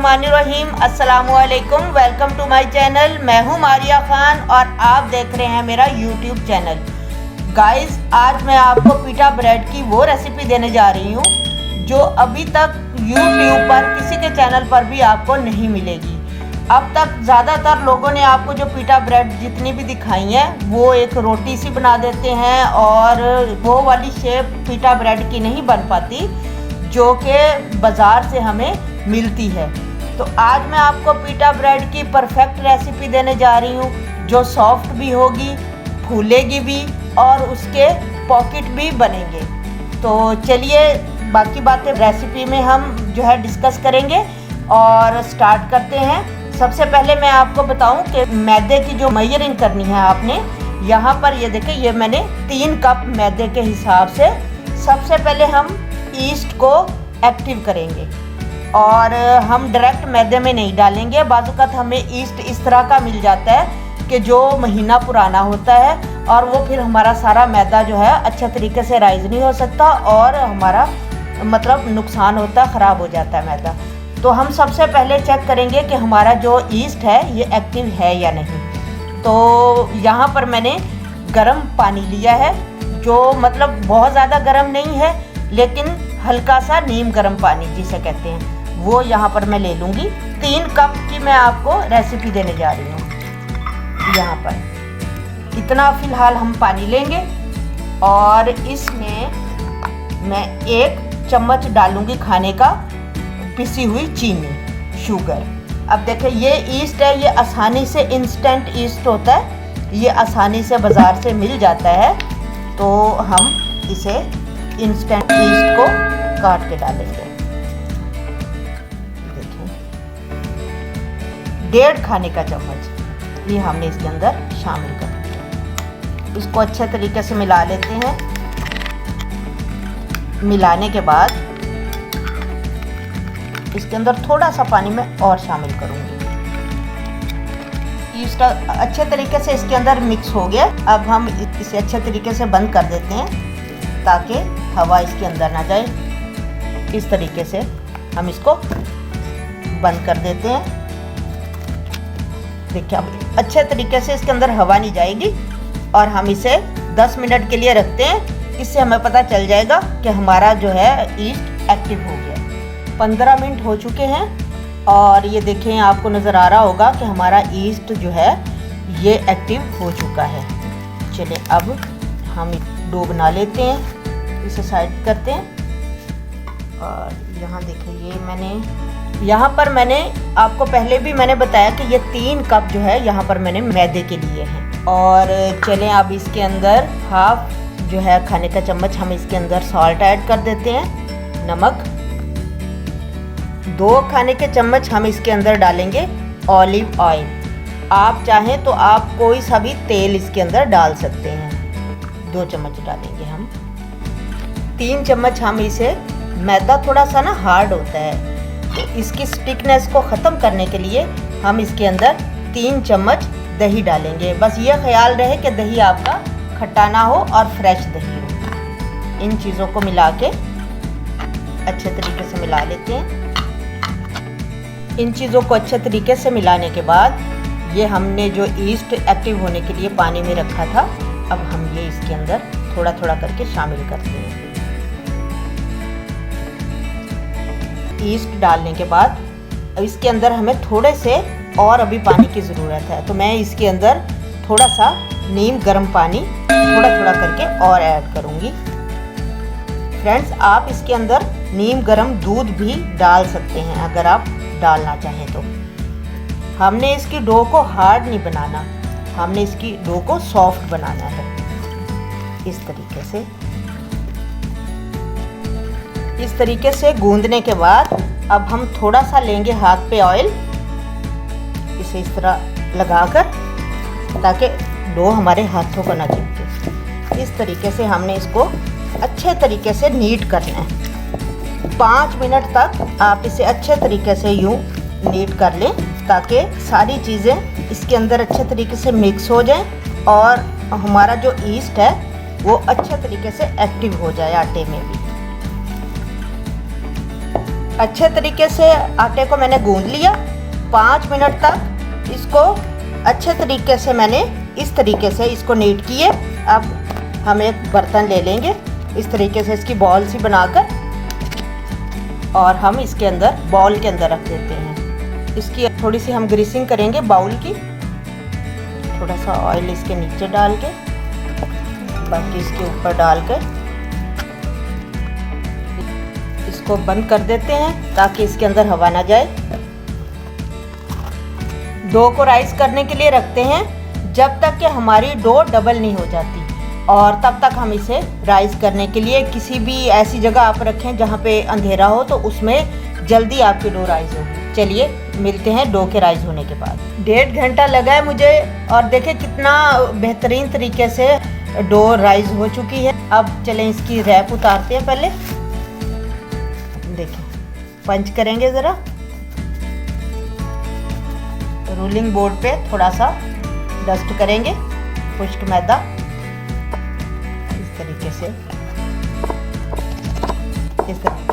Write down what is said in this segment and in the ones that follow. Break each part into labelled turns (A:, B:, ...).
A: बिस्मिल्लाहिर्रहमानिर्रहीम। अस्सलामुअलैकुम, welcome to my channel. मैं हूं मारिया खान और आप देख रहे हैं मेरा यूट्यूब चैनल। गाइस, आज मैं आपको पीटा ब्रेड की वो रेसिपी देने जा रही हूं जो अभी तक यूट्यूब पर किसी के चैनल पर भी आपको नहीं मिलेगी। अब तक ज़्यादातर लोगों ने आपको जो पीटा ब्रेड जितनी भी दिखाई है वो एक रोटी सी बना देते हैं और वो वाली शेप पीटा ब्रेड की नहीं बन पाती जो कि बाज़ार से हमें मिलती है। तो आज मैं आपको पीटा ब्रेड की परफेक्ट रेसिपी देने जा रही हूँ जो सॉफ्ट भी होगी, फूलेगी भी और उसके पॉकेट भी बनेंगे। तो चलिए बाकी बातें रेसिपी में हम जो है डिस्कस करेंगे और स्टार्ट करते हैं। सबसे पहले मैं आपको बताऊं कि मैदे की जो मेजरिंग करनी है आपने, यहाँ पर ये देखिए, ये मैंने 3 कप मैदे के हिसाब से सबसे पहले हम ईस्ट को एक्टिव करेंगे और हम डायरेक्ट मैदे में नहीं डालेंगे। बाज़-औक़ात हमें ईस्ट इस तरह का मिल जाता है कि जो महीना पुराना होता है और वो फिर हमारा सारा मैदा जो है अच्छे तरीके से राइज़ नहीं हो सकता और हमारा मतलब नुकसान होता है, ख़राब हो जाता है मैदा। तो हम सबसे पहले चेक करेंगे कि हमारा जो ईस्ट है ये एक्टिव है या नहीं। तो यहाँ पर मैंने गर्म पानी लिया है जो मतलब बहुत ज़्यादा गर्म नहीं है लेकिन हल्का सा नीम गर्म पानी जिसे कहते हैं वो यहाँ पर मैं ले लूँगी। 3 कप की मैं आपको रेसिपी देने जा रही हूँ। यहाँ पर इतना फ़िलहाल हम पानी लेंगे और इसमें मैं 1 चम्मच डालूँगी खाने का पिसी हुई चीनी, शुगर। अब देखिए ये ईस्ट है, ये आसानी से इंस्टेंट ईस्ट होता है, ये आसानी से बाज़ार से मिल जाता है। तो हम इसे इंस्टेंट ईस्ट को काट के डालेंगे। देखिए 1.5 खाने का चम्मच ये हमने इसके अंदर शामिल कर दिया। इसको अच्छे तरीके से मिला लेते हैं। मिलाने के बाद इसके अंदर थोड़ा सा पानी मैं और शामिल करूंगी। ईस्ट अच्छे तरीके से इसके अंदर मिक्स हो गया। अब हम इसे अच्छे तरीके से बंद कर देते हैं ताकि हवा इसके अंदर ना जाए। इस तरीके से हम इसको बंद कर देते हैं। देखिए अब अच्छे तरीके से इसके अंदर हवा नहीं जाएगी और हम इसे 10 मिनट के लिए रखते हैं। इससे हमें पता चल जाएगा कि हमारा जो है ईस्ट एक्टिव हो गया। 15 मिनट हो चुके हैं और ये देखें, आपको नज़र आ रहा होगा कि हमारा ईस्ट जो है ये एक्टिव हो चुका है। चलिए अब हम डो बना लेते हैं, इसे साइड करते हैं। और यहाँ देखिए यहाँ पर मैंने आपको पहले भी मैंने बताया कि ये 3 कप जो है यहाँ पर मैंने मैदे के लिए हैं। और चलें अब इसके अंदर हाफ जो है खाने का चम्मच हम इसके अंदर सॉल्ट ऐड कर देते हैं, नमक। 2 खाने के चम्मच हम इसके अंदर डालेंगे ऑलिव ऑयल। आप चाहें तो आप कोई सा भी तेल इसके अंदर डाल सकते हैं। 2 चम्मच डालेंगे हम। 3 चम्मच हम इसे, मैदा थोड़ा सा ना हार्ड होता है तो इसकी स्टिकनेस को ख़त्म करने के लिए हम इसके अंदर 3 चम्मच दही डालेंगे। बस ये ख्याल रहे कि दही आपका खट्टा ना हो और फ्रेश दही हो। इन चीज़ों को मिला के अच्छे तरीके से मिला लेते हैं। इन चीज़ों को अच्छे तरीके से मिलाने के बाद ये हमने जो ईस्ट एक्टिव होने के लिए पानी में रखा था, अब हम ये इसके अंदर थोड़ा थोड़ा करके शामिल करते हैं। ईस्ट डालने के बाद अब इसके अंदर हमें थोड़े से और अभी पानी की ज़रूरत है, तो मैं इसके अंदर थोड़ा सा नीम गर्म पानी थोड़ा थोड़ा करके और ऐड करूँगी। फ्रेंड्स, आप इसके अंदर नीम गर्म दूध भी डाल सकते हैं अगर आप डालना चाहें तो। हमने इसकी डो को हार्ड नहीं बनाना, हमने इसकी डो को सॉफ्ट बनाना है। इस तरीके से गूंदने के बाद अब हम थोड़ा सा लेंगे हाथ पे ऑयल, इसे इस तरह लगाकर ताकि डो हमारे हाथों को ना चिपके। इस तरीके से हमने इसको अच्छे तरीके से नीट करना है। 5 मिनट तक आप इसे अच्छे तरीके से यूँ नीट कर लें ताकि सारी चीज़ें इसके अंदर अच्छे तरीके से मिक्स हो जाएं और हमारा जो ईस्ट है वो अच्छे तरीके से एक्टिव हो जाए आटे में भी। अच्छे तरीके से आटे को मैंने गूंद लिया। 5 मिनट तक इसको अच्छे तरीके से मैंने इस तरीके से इसको नीट किए। अब हम एक बर्तन ले लेंगे, इस तरीके से इसकी बॉल सी बनाकर, और हम इसके अंदर बाउल के अंदर रख देते हैं। इसकी थोड़ी सी हम ग्रीसिंग करेंगे बाउल की, थोड़ा सा ऑयल इसके नीचे डाल के, बाकी इसके ऊपर डालकर इसको बंद कर देते हैं ताकि इसके अंदर हवा ना जाए। डो को राइस करने के लिए रखते हैं जब तक कि हमारी डो डबल नहीं हो जाती, और तब तक हम इसे राइस करने के लिए किसी भी ऐसी जगह आप रखें जहाँ पे अंधेरा हो, तो उसमें जल्दी आपकी डो राइस होगी। चलिए मिलते हैं डो के राइस होने के बाद। 1.5 घंटा लगा है मुझे, और देखिए कितना बेहतरीन तरीके से डो राइस हो चुकी है। अब चलें इसकी रैप उतारते हैं। पहले देखिए पंच करेंगे, ज़रा रोलिंग बोर्ड पे थोड़ा सा डस्ट करेंगे खुश्क मैदा, इस तरीके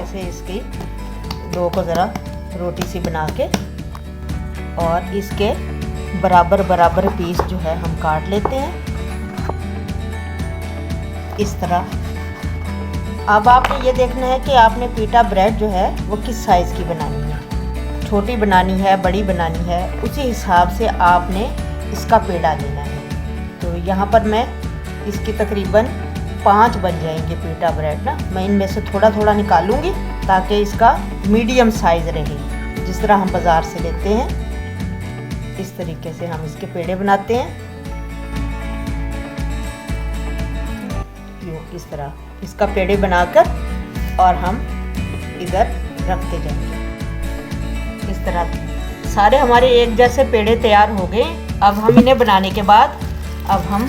A: से इसकी डो को ज़रा रोटी सी बना के, और इसके बराबर बराबर पीस जो है हम काट लेते हैं इस तरह। अब आपने ये देखना है कि आपने पीटा ब्रेड जो है वो किस साइज़ की बनानी है, छोटी बनानी है, बड़ी बनानी है, उसी हिसाब से आपने इसका पेड़ा लेना है। तो यहाँ पर मैं इसकी तकरीबन 5 बन जाएंगे पीटा ब्रेड ना। मैं इनमें से थोड़ा थोड़ा निकालूंगी ताकि इसका मीडियम साइज़ रहे, जिस तरह हम बाज़ार से लेते हैं। इस तरीके से हम इसके पेड़े बनाते हैं। इस तरह इसका पेड़े बनाकर और हम इधर रखते जाएंगे। इस तरह सारे हमारे एक जैसे पेड़े तैयार हो गए। अब हम इन्हें बनाने के बाद अब हम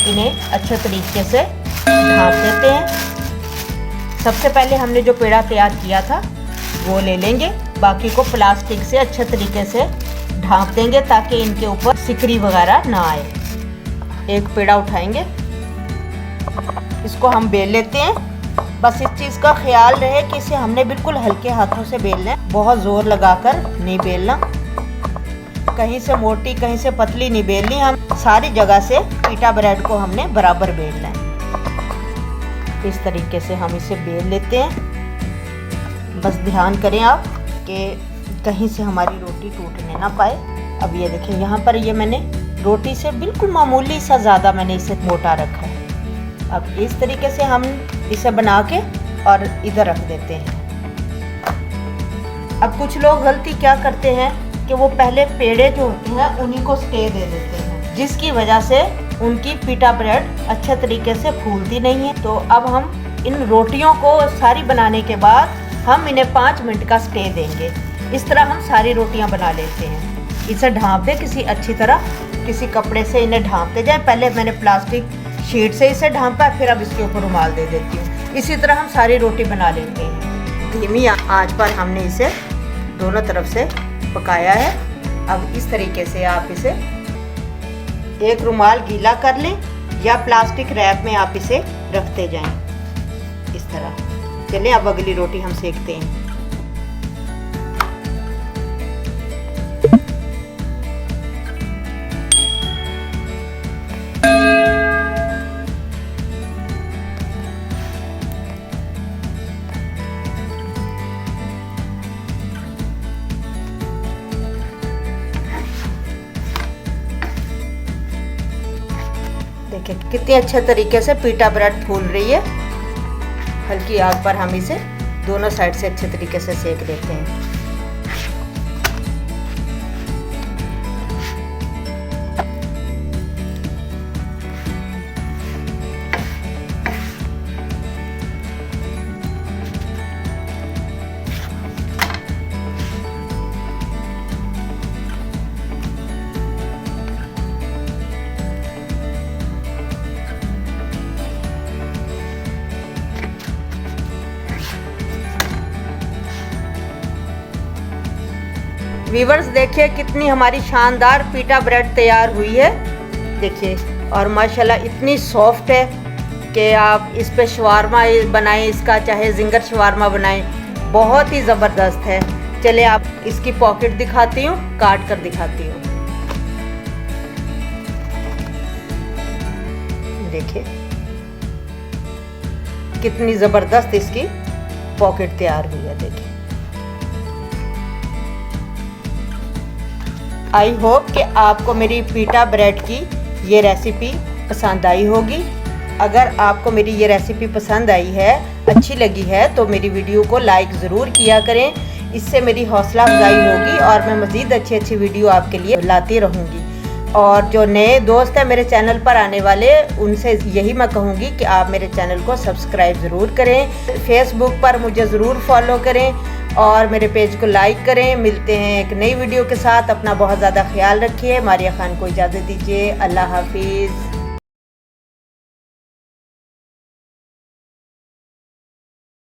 A: इन्हें अच्छे तरीके से ढाँप देते हैं। सबसे पहले हमने जो पेड़ा तैयार किया था वो ले लेंगे, बाकी को प्लास्टिक से अच्छे तरीके से ढाँप देंगे ताकि इनके ऊपर सिकड़ी वगैरह ना आए। एक पेड़ा उठाएंगे, इसको हम बेल लेते हैं। बस इस चीज़ का ख्याल रहे कि इसे हमने बिल्कुल हल्के हाथों से बेलना है, बहुत ज़ोर लगाकर नहीं बेलना, कहीं से मोटी कहीं से पतली नहीं बेलनी। हम सारी जगह से पीटा ब्रेड को हमने बराबर बेलना है। इस तरीके से हम इसे बेल लेते हैं। बस ध्यान करें आप कि कहीं से हमारी रोटी टूटने ना पाए। अब ये देखें, यहाँ पर ये मैंने रोटी से बिल्कुल मामूली सा ज़्यादा मैंने इसे मोटा रखा है। अब इस तरीके से हम इसे बना के और इधर रख देते हैं। अब कुछ लोग गलती क्या करते हैं कि वो पहले पेड़े जो होते हैं उन्हीं को स्टे दे देते हैं, जिसकी वजह से उनकी पीटा ब्रेड अच्छे तरीके से फूलती नहीं है। तो अब हम इन रोटियों को सारी बनाने के बाद हम इन्हें 5 मिनट का स्टे देंगे। इस तरह हम सारी रोटियां बना लेते हैं। इसे ढाँप दे किसी अच्छी तरह, किसी कपड़े से इन्हें ढाँपते जाए। पहले मैंने प्लास्टिक शीट से इसे ढाँपा, फिर अब इसके ऊपर रुमाल दे देती हूँ। इसी तरह हम सारी रोटी बना लेते हैं। धीमी आंच पर हमने इसे दोनों तरफ से पकाया है। अब इस तरीके से आप इसे एक रुमाल गीला कर लें या प्लास्टिक रैप में आप इसे रखते जाएं इस तरह। चलें अब अगली रोटी हम सेकते हैं। देखिए कितने अच्छे तरीके से पीटा ब्रेड फूल रही है। हल्की आग पर हम इसे दोनों साइड से अच्छे तरीके से सेक लेते हैं। वीवर्स देखिए कितनी हमारी शानदार पीटा ब्रेड तैयार हुई है। देखिए, और माशाल्लाह इतनी सॉफ्ट है कि आप इस पे शवारमा बनाएं, इसका चाहे जिंगर शवारमा बनाएं, बहुत ही ज़बरदस्त है। चले आप इसकी पॉकेट दिखाती हूँ, काट कर दिखाती हूँ। देखिए कितनी ज़बरदस्त इसकी पॉकेट तैयार हुई है। देखिए, आई होप कि आपको मेरी पीटा ब्रेड की ये रेसिपी पसंद आई होगी। अगर आपको मेरी ये रेसिपी पसंद आई है, अच्छी लगी है, तो मेरी वीडियो को लाइक ज़रूर किया करें। इससे मेरी हौसला अफजाई होगी और मैं मज़ीद अच्छी वीडियो आपके लिए लाती रहूँगी। और जो नए दोस्त हैं मेरे चैनल पर आने वाले, उनसे यही मैं कहूँगी कि आप मेरे चैनल को सब्सक्राइब ज़रूर करें। फेसबुक पर मुझे ज़रूर फॉलो करें और मेरे पेज को लाइक करें। मिलते हैं एक नई वीडियो के साथ। अपना बहुत ज़्यादा ख्याल रखिए। मारिया खान को इजाज़त दीजिए। अल्लाह हाफिज़।